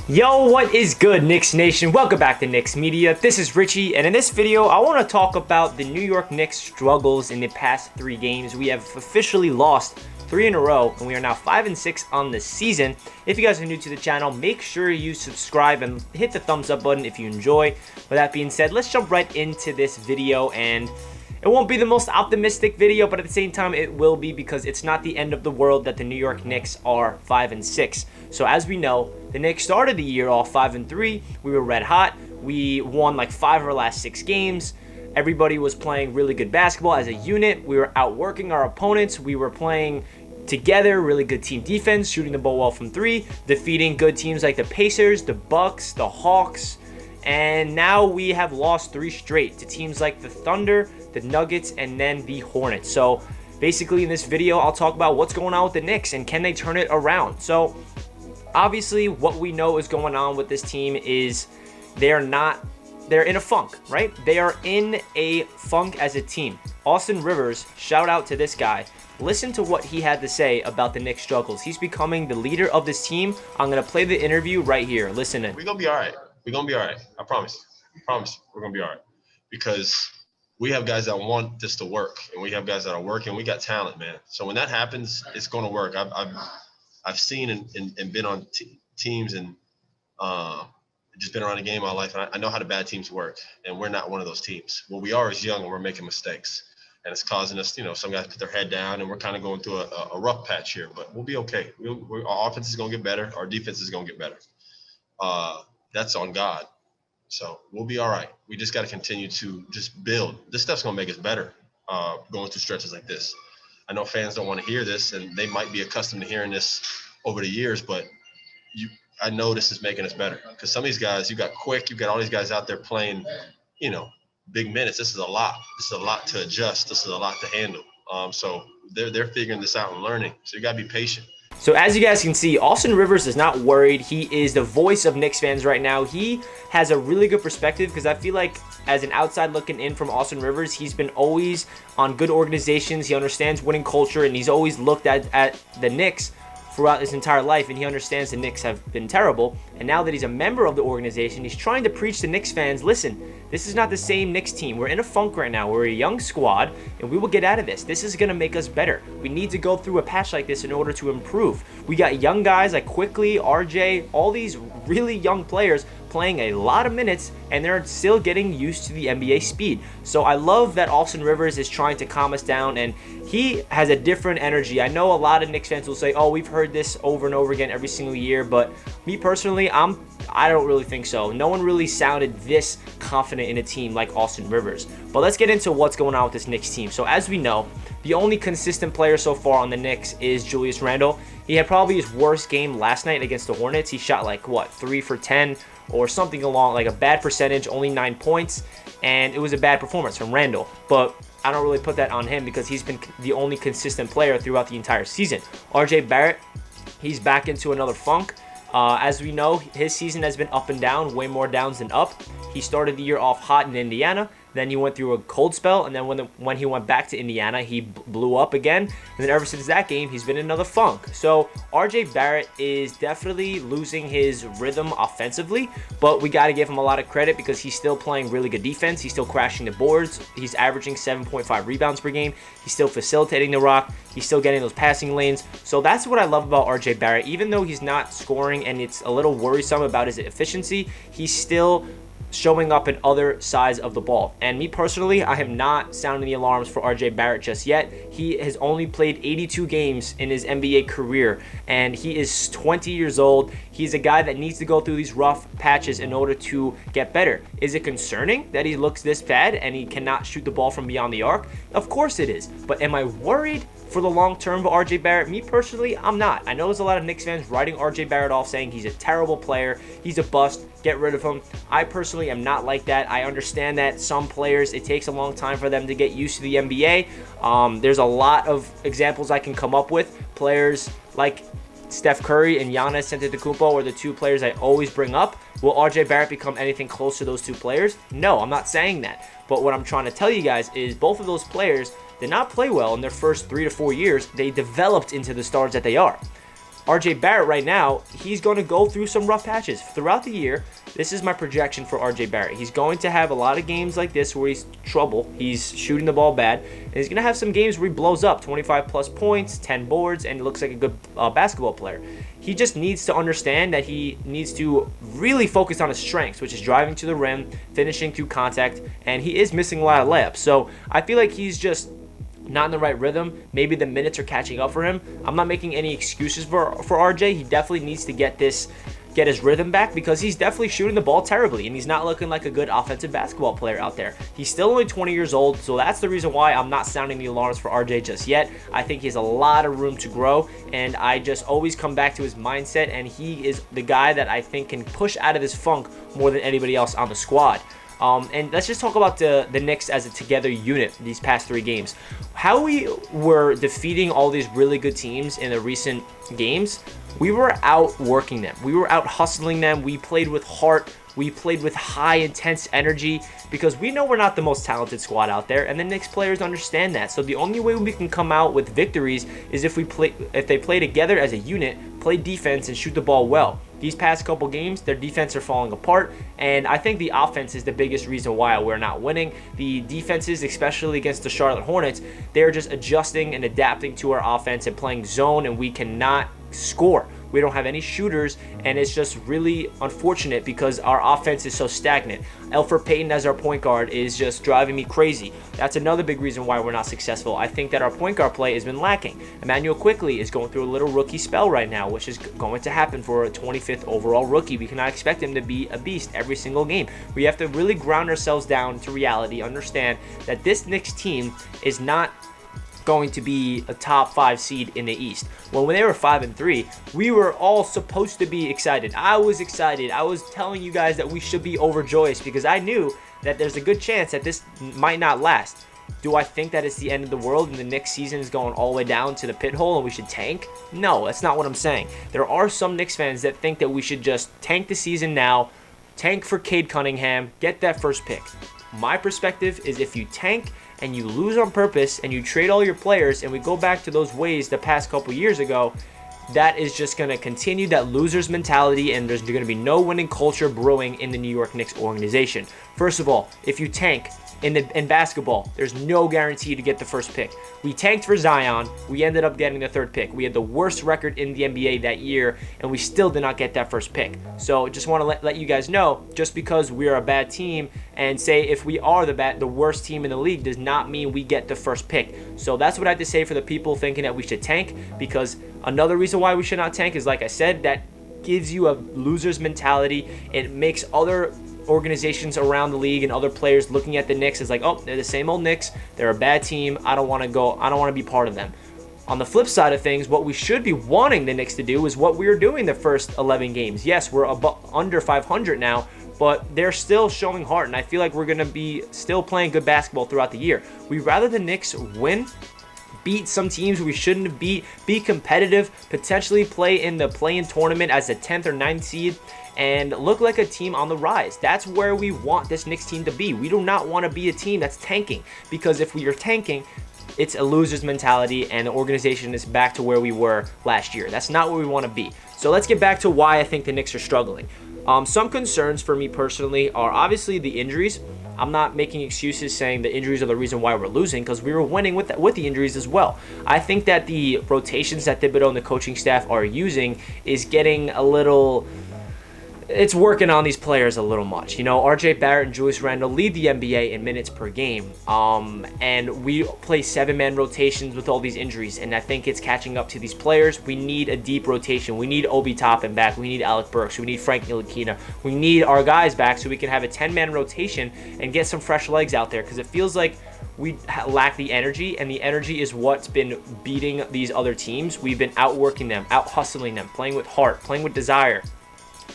Yo, what is good, Knicks Nation? Welcome back to Knicks Media. This is Richie, and in this video, I want to talk about the New York Knicks' struggles in the past 3 games. We have officially lost 3 in a row, and we are now 5-6 on the season. If you guys are new to the channel, make sure you subscribe and hit the thumbs up button if you enjoy. With that being said, let's jump right into this video, and it won't be the most optimistic video, but at the same time, it will be because it's not the end of the world that the New York Knicks are 5-6. So as we know, the Knicks started the year off 5-3. We were red hot. We won like 5 of our last 6 games. Everybody was playing really good basketball as a unit. We were outworking our opponents. We were playing together, really good team defense, shooting the ball well from 3, defeating good teams like the Pacers, the Bucks, the Hawks. And now we have lost 3 straight to teams like the Thunder, the Nuggets, and then the Hornets. So basically in this video, I'll talk about what's going on with the Knicks and can they turn it around. So obviously what we know is going on with this team is they're in a funk, right? They are in a funk as a team. Austin Rivers, shout out to this guy. Listen to what he had to say about the Knicks' struggles. He's becoming the leader of this team. I'm going to play the interview right here. Listen in. We're going to be all right. We're going to be all right. I promise. We're going to be all right. Because we have guys that want this to work, and we have guys that are working. We got talent, man. So when that happens, it's going to work. I've seen and been on teams and just been around the game all life, and I know how the bad teams work, and we're not one of those teams. What we are is young, and we're making mistakes, and it's causing us, some guys put their head down, and we're kind of going through a rough patch here, but we'll be okay. Our offense is going to get better. Our defense is going to get better. That's on God. So we'll be all right. We just got to continue to just build. This stuff's going to make us better going through stretches like this. I know fans don't want to hear this, and they might be accustomed to hearing this over the years, but I know this is making us better because some of these guys, you got Quick, you got all these guys out there playing, big minutes. This is a lot. This is a lot to adjust. This is a lot to handle. So they're figuring this out and learning. So you got to be patient. So as you guys can see, Austin Rivers is not worried. He is the voice of Knicks fans right now. He has a really good perspective because I feel like as an outside looking in from Austin Rivers, he's been always on good organizations. He understands winning culture, and he's always looked at the Knicks throughout his entire life, and he understands the Knicks have been terrible. And now that he's a member of the organization, he's trying to preach to Knicks fans, listen, this is not the same Knicks team. We're in a funk right now. We're a young squad, and we will get out of this. This is going to make us better. We need to go through a patch like this in order to improve. We got young guys like Quickly, RJ, all these really young players playing a lot of minutes, and they're still getting used to the NBA speed. So I love that Austin Rivers is trying to calm us down, and he has a different energy. I know a lot of Knicks fans will say, oh, we've heard this over and over again every single year, but me personally, I don't really think so. No one really sounded this confident in a team like Austin Rivers. But let's get into what's going on with this Knicks team. So as we know, the only consistent player so far on the Knicks is Julius Randle. He had probably his worst game last night against the Hornets. He shot like, 3 for 10 or something along, like a bad percentage, only 9 points. And it was a bad performance from Randle. But I don't really put that on him because he's been the only consistent player throughout the entire season. RJ Barrett, he's back into another funk. As we know, his season has been up and down, way more downs than up. He started the year off hot in Indiana. Then he went through a cold spell, and then when he went back to Indiana, he blew up again. And then ever since that game, he's been in another funk. So RJ Barrett is definitely losing his rhythm offensively, but we got to give him a lot of credit because he's still playing really good defense. He's still crashing the boards. He's averaging 7.5 rebounds per game. He's still facilitating the rock. He's still getting those passing lanes. So that's what I love about RJ Barrett. Even though he's not scoring and it's a little worrisome about his efficiency, he's still showing up in other sides of the ball. And me personally, I am not sounding the alarms for RJ Barrett just yet. He has only played 82 games in his NBA career, and he is 20 years old. He's a guy that needs to go through these rough patches in order to get better. Is it concerning that he looks this bad and he cannot shoot the ball from beyond the arc? Of course it is. But am I worried for the long term of RJ Barrett? Me personally, I'm not. I know there's a lot of Knicks fans writing RJ Barrett off saying he's a terrible player, he's a bust, get rid of him. I personally am not like that. I understand that some players, it takes a long time for them to get used to the NBA. There's a lot of examples I can come up with. Players like Steph Curry and Giannis Antetokounmpo are the 2 players I always bring up. Will RJ Barrett become anything close to those 2 players? No, I'm not saying that. But what I'm trying to tell you guys is both of those players did not play well in their first 3 to 4 years. They developed into the stars that they are. RJ Barrett right now, he's going to go through some rough patches throughout the year. This is my projection for RJ Barrett. He's going to have a lot of games like this where he's trouble. He's shooting the ball bad. And he's going to have some games where he blows up, 25 plus points, 10 boards, and looks like a good basketball player. He just needs to understand that he needs to really focus on his strengths, which is driving to the rim, finishing through contact, and he is missing a lot of layups. So I feel like he's just not in the right rhythm. Maybe the minutes are catching up for him. I'm not making any excuses for RJ. He definitely needs to get his rhythm back, because he's definitely shooting the ball terribly and he's not looking like a good offensive basketball player out there. He's still only 20 years old, so that's the reason why I'm not sounding the alarms for RJ just yet. I think he has a lot of room to grow, and I just always come back to his mindset, and he is the guy that I think can push out of this funk more than anybody else on the squad. And let's just talk about the Knicks as a together unit these past 3 games. How we were defeating all these really good teams in the recent games, we were outworking them. We were out hustling them. We played with heart. We played with high, intense energy, because we know we're not the most talented squad out there, and the Knicks players understand that. So the only way we can come out with victories is if they play together as a unit, play defense, and shoot the ball well. These past couple games, their defense are falling apart, and I think the offense is the biggest reason why we're not winning. The defenses, especially against the Charlotte Hornets, they're just adjusting and adapting to our offense and playing zone, and we cannot score. We don't have any shooters, and it's just really unfortunate because our offense is so stagnant. Elfrid Payton as our point guard is just driving me crazy. That's another big reason why we're not successful. I think that our point guard play has been lacking. Emmanuel Quickley is going through a little rookie spell right now, which is going to happen for a 25th overall rookie. We cannot expect him to be a beast every single game. We have to really ground ourselves down to reality, understand that this Knicks team is not going to be a top 5 seed in the East. Well, when they were 5-3, we were all supposed to be excited. I was excited. I was telling you guys that we should be overjoyed, because I knew that there's a good chance that this might not last. Do I think that it's the end of the world and the Knicks season is going all the way down to the pit hole and we should tank? No, that's not what I'm saying. There are some Knicks fans that think that we should just tank the season now, tank for Cade Cunningham, get that first pick. My perspective is, if you tank and you lose on purpose and you trade all your players, and we go back to those ways the past couple years ago, that is just going to continue that loser's mentality, and there's going to be no winning culture brewing in the New York Knicks organization. First of all, if you tank in basketball, there's no guarantee to get the first pick. We tanked for Zion. We ended up getting the 3rd pick. We had the worst record in the NBA that year, and we still did not get that first pick. So just want to let you guys know, just because we are a bad team and say if we are the worst team in the league does not mean we get the first pick. So that's what I have to say for the people thinking that we should tank, because another reason why we should not tank is, like I said, that gives you a loser's mentality. It makes other organizations around the league and other players looking at the Knicks as like, oh, they're the same old Knicks. They're a bad team. I don't want to be part of them. On the flip side of things, what we should be wanting the Knicks to do is what we were doing the first 11 games. Yes, we're under 500 now, but they're still showing heart, and I feel like we're going to be still playing good basketball throughout the year. We'd rather the Knicks win, beat some teams we shouldn't have beat, be competitive, potentially play in the play-in tournament as a 10th or 9th seed, and look like a team on the rise. That's where we want this Knicks team to be. We do not want to be a team that's tanking, because if we are tanking, it's a loser's mentality, and the organization is back to where we were last year. That's not where we want to be. So let's get back to why I think the Knicks are struggling. Some concerns for me personally are obviously the injuries. I'm not making excuses saying the injuries are the reason why we're losing, because we were winning with the injuries as well. I think that the rotations that Thibodeau and the coaching staff are using is getting a little... It's working on these players a little much. You know, RJ Barrett and Julius Randle lead the NBA in minutes per game. And we play 7-man rotations with all these injuries, and I think it's catching up to these players. We need a deep rotation. We need Obi Toppin back. We need Alec Burks. We need Frank Ntilikina. We need our guys back so we can have a 10-man rotation and get some fresh legs out there, because it feels like we lack the energy, and the energy is what's been beating these other teams. We've been outworking them, out-hustling them, playing with heart, playing with desire.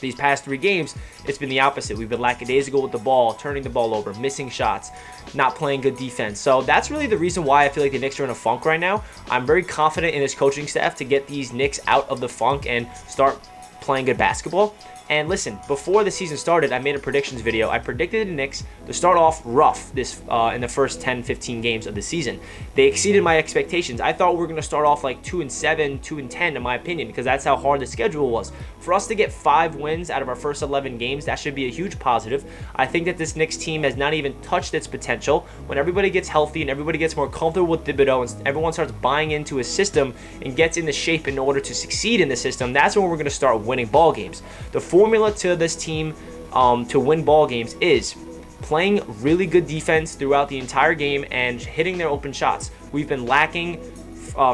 These past 3 games, it's been the opposite. We've been lackadaisical with the ball, turning the ball over, missing shots, not playing good defense. So that's really the reason why I feel like the Knicks are in a funk right now. I'm very confident in this coaching staff to get these Knicks out of the funk and start playing good basketball. And listen, before the season started, I made a predictions video. I predicted the Knicks to start off rough this in the first 10-15 games of the season. They exceeded my expectations. I thought we were going to start off like 2-7, 2-10 in my opinion, because that's how hard the schedule was. For us to get 5 wins out of our first 11 games, that should be a huge positive. I think that this Knicks team has not even touched its potential. When everybody gets healthy and everybody gets more comfortable with Thibodeau and everyone starts buying into his system and gets into shape in order to succeed in the system, that's when we're going to start winning ball games. The formula to this team to win ball games is playing really good defense throughout the entire game and hitting their open shots. We've been lacking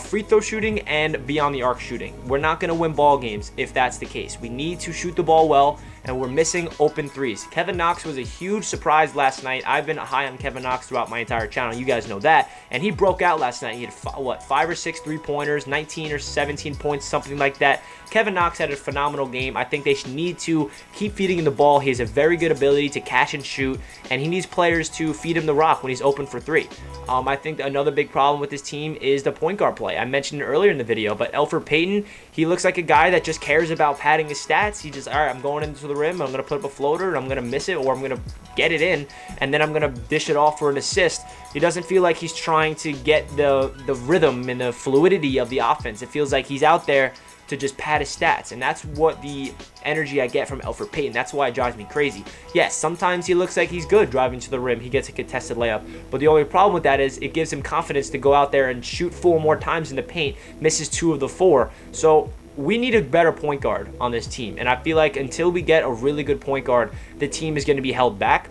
free throw shooting and beyond the arc shooting. We're not going to win ball games if that's the case. We need to shoot the ball well, and we're missing open threes. Kevin Knox was a huge surprise last night. I've been high on Kevin Knox throughout my entire channel. You guys know that. And he broke out last night. He had, 5 or 6 3-pointers, 19 or 17 points, something like that. Kevin Knox had a phenomenal game. I think they need to keep feeding him the ball. He has a very good ability to catch and shoot, and he needs players to feed him the rock when he's open for 3. I think another big problem with this team is the point guard play. I mentioned it earlier in the video, but Elfrid Payton, he looks like a guy that just cares about padding his stats. He just, all right, I'm going into the rim, I'm going to put up a floater, and I'm going to miss it, or I'm going to get it in, and then I'm going to dish it off for an assist. He doesn't feel like he's trying to get the rhythm and the fluidity of the offense. It feels like he's out there to just pad his stats, and that's what the energy I get from Elfrid Payton. That's why it drives me crazy. Yes, sometimes he looks like he's good driving to the rim. He gets a contested layup, but the only problem with that is it gives him confidence to go out there and shoot 4 more times in the paint, misses 2 of the 4. So we need a better point guard on this team, and I feel like until we get a really good point guard, the team is going to be held back.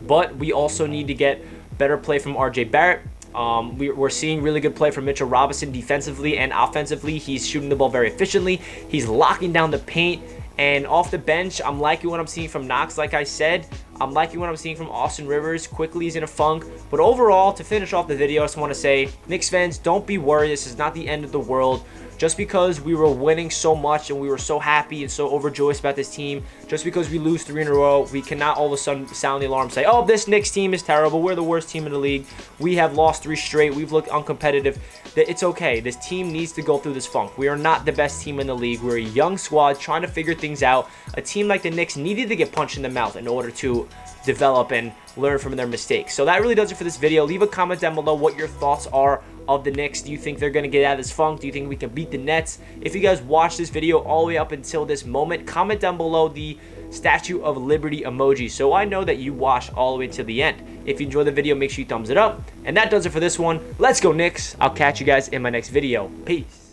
But we also need to get better play from RJ Barrett. We're seeing really good play from Mitchell Robinson defensively and offensively. He's shooting the ball very efficiently. He's locking down the paint. And off the bench, I'm liking what I'm seeing from Knox, like I said. I'm liking what I'm seeing from Austin Rivers. Quickly, he's in a funk. But overall, to finish off the video, I just want to say, Knicks fans, don't be worried. This is not the end of the world. Just because we were winning so much and we were so happy and so overjoyed about this team, just because we lose 3 in a row, we cannot all of a sudden sound the alarm and say, oh, this Knicks team is terrible. We're the worst team in the league. We have lost 3 straight. We've looked uncompetitive. It's okay. This team needs to go through this funk. We are not the best team in the league. We're a young squad trying to figure things out. A team like the Knicks needed to get punched in the mouth in order to develop and learn from their mistakes. So that really does it for this video. Leave a comment down below what your thoughts are of the Knicks. Do you think they're going to get out of this funk? Do you think we can beat the Nets? If you guys watched this video all the way up until this moment, comment down below the Statue of Liberty emoji so I know that you watched all the way to the end. If you enjoyed the video, make sure you thumbs it up. And that does it for this one. Let's go Knicks. I'll catch you guys in my next video. Peace.